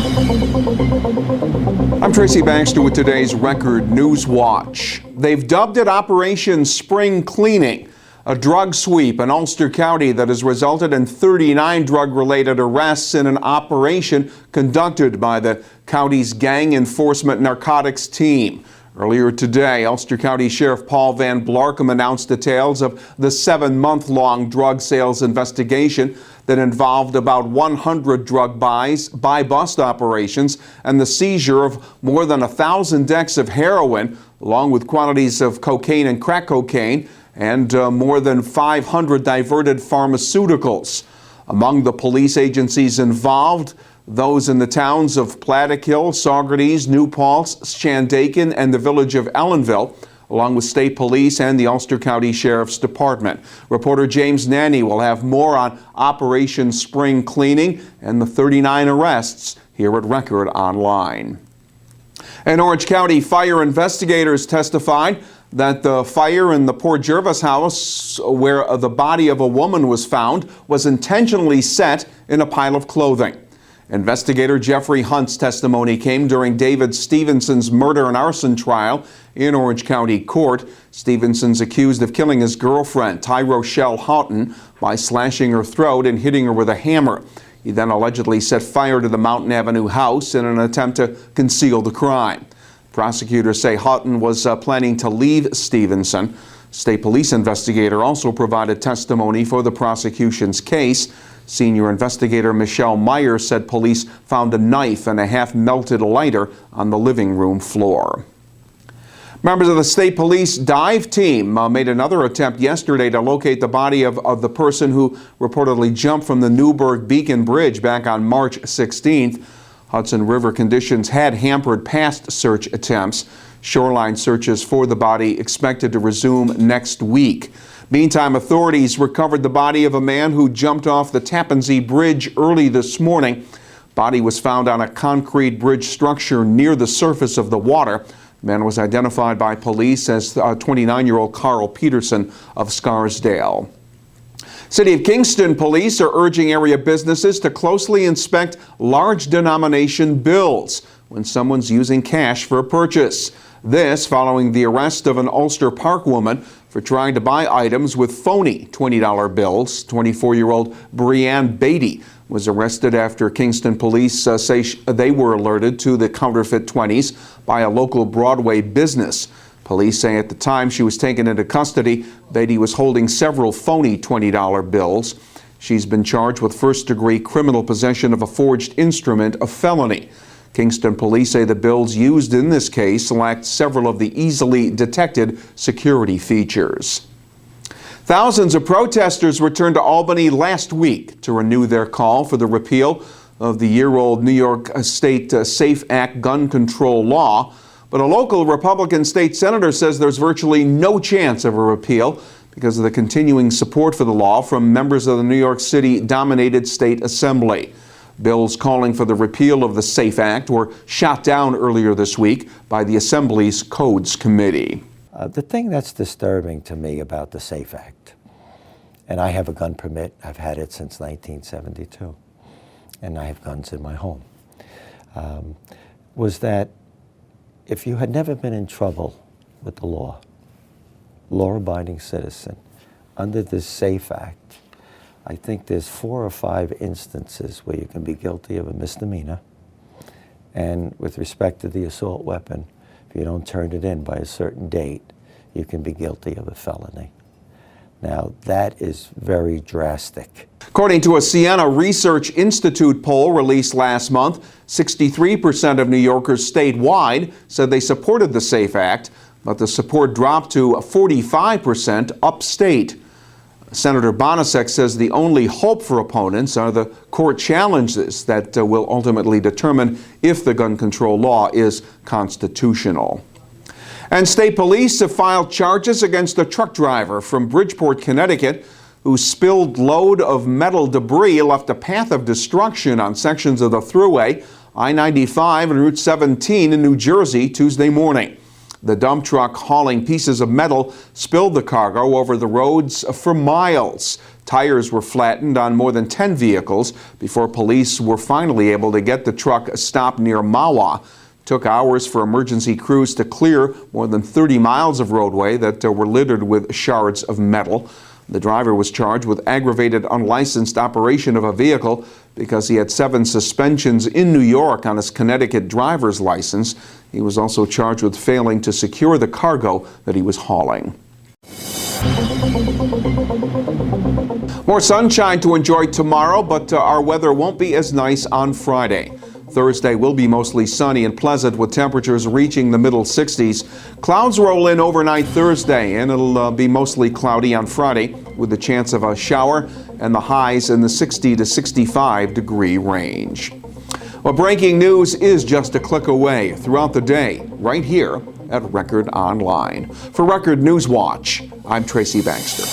I'm Tracy Baxter with today's Record Newswatch. They've dubbed it Operation Spring Cleaning, a drug sweep in Ulster County that has resulted in 39 drug-related arrests in an operation conducted by the county's Gang Enforcement Narcotics team. Earlier today, Ulster County Sheriff Paul Van Blarcom announced details of the 7-month-long drug sales investigation that involved about 100 drug buy-bust operations and the seizure of more than 1,000 decks of heroin, along with quantities of cocaine and crack cocaine, and more than 500 diverted pharmaceuticals. Among the police agencies involved, those in the towns of Plattekill, Saugerties, New Paltz, Shandaken, and the village of Ellenville, along with state police and the Ulster County Sheriff's Department. Reporter James Nanny will have more on Operation Spring Cleaning and the 39 arrests here at Record Online. In Orange County, fire investigators testified that the fire in the Port Jervis house, where the body of a woman was found, was intentionally set in a pile of clothing. Investigator Jeffrey Hunt's testimony came during David Stevenson's murder and arson trial in Orange County Court. Stevenson's accused of killing his girlfriend, Ty Rochelle Houghton, by slashing her throat and hitting her with a hammer. He then allegedly set fire to the Mountain Avenue house in an attempt to conceal the crime. Prosecutors say Houghton was planning to leave Stevenson. State police investigator also provided testimony for the prosecution's case. Senior investigator Michelle Meyer said police found a knife and a half-melted lighter on the living room floor. Members of the state police dive team made another attempt yesterday to locate the body of the person who reportedly jumped from the Newburgh Beacon Bridge back on March 16th. Hudson River conditions had hampered past search attempts. Shoreline searches for the body expected to resume next week. Meantime, authorities recovered the body of a man who jumped off the Tappan Zee Bridge early this morning. Body was found on a concrete bridge structure near the surface of the water. The man was identified by police as 29-year-old Carl Peterson of Scarsdale. City of Kingston police are urging area businesses to closely inspect large denomination bills when someone's using cash for a purchase. This following the arrest of an Ulster Park woman for trying to buy items with phony $20 bills. 24-year-old Brianne Beatty was arrested after Kingston police say they were alerted to the counterfeit 20s by a local Broadway business. Police say at the time she was taken into custody, Beatty was holding several phony $20 bills. She's been charged with first-degree criminal possession of a forged instrument, a felony. Kingston police say the bills used in this case lacked several of the easily detected security features. Thousands of protesters returned to Albany last week to renew their call for the repeal of the year-old New York State SAFE Act gun control law. But a local Republican state senator says there's virtually no chance of a repeal because of the continuing support for the law from members of the New York City-dominated state assembly. Bills calling for the repeal of the SAFE Act were shot down earlier this week by the Assembly's Codes Committee. The thing that's disturbing to me about the SAFE Act, and I have a gun permit, I've had it since 1972, and I have guns in my home, was that if you had never been in trouble with the law, law-abiding citizen, under this SAFE Act, I think there's 4 or 5 instances where you can be guilty of a misdemeanor, and with respect to the assault weapon, if you don't turn it in by a certain date, you can be guilty of a felony. Now, that is very drastic. According to a Siena Research Institute poll released last month, 63% of New Yorkers statewide said they supported the SAFE Act, but the support dropped to 45% upstate. Senator Bonasek says the only hope for opponents are the court challenges that will ultimately determine if the gun control law is constitutional. And state police have filed charges against a truck driver from Bridgeport, Connecticut, whose spilled load of metal debris left a path of destruction on sections of the thruway, I-95 and Route 17 in New Jersey Tuesday morning. The dump truck hauling pieces of metal spilled the cargo over the roads for miles. Tires were flattened on more than 10 vehicles before police were finally able to get the truck stopped near Mawa. It took hours for emergency crews to clear more than 30 miles of roadway that were littered with shards of metal. The driver was charged with aggravated unlicensed operation of a vehicle because he had 7 suspensions in New York on his Connecticut driver's license. He was also charged with failing to secure the cargo that he was hauling. More sunshine to enjoy tomorrow, but our weather won't be as nice on Friday. Thursday will be mostly sunny and pleasant with temperatures reaching the middle 60s. Clouds roll in overnight Thursday and it'll be mostly cloudy on Friday with the chance of a shower and the highs in the 60 to 65 degree range. Well, breaking news is just a click away throughout the day right here at Record Online. For Record Newswatch, I'm Tracy Baxter.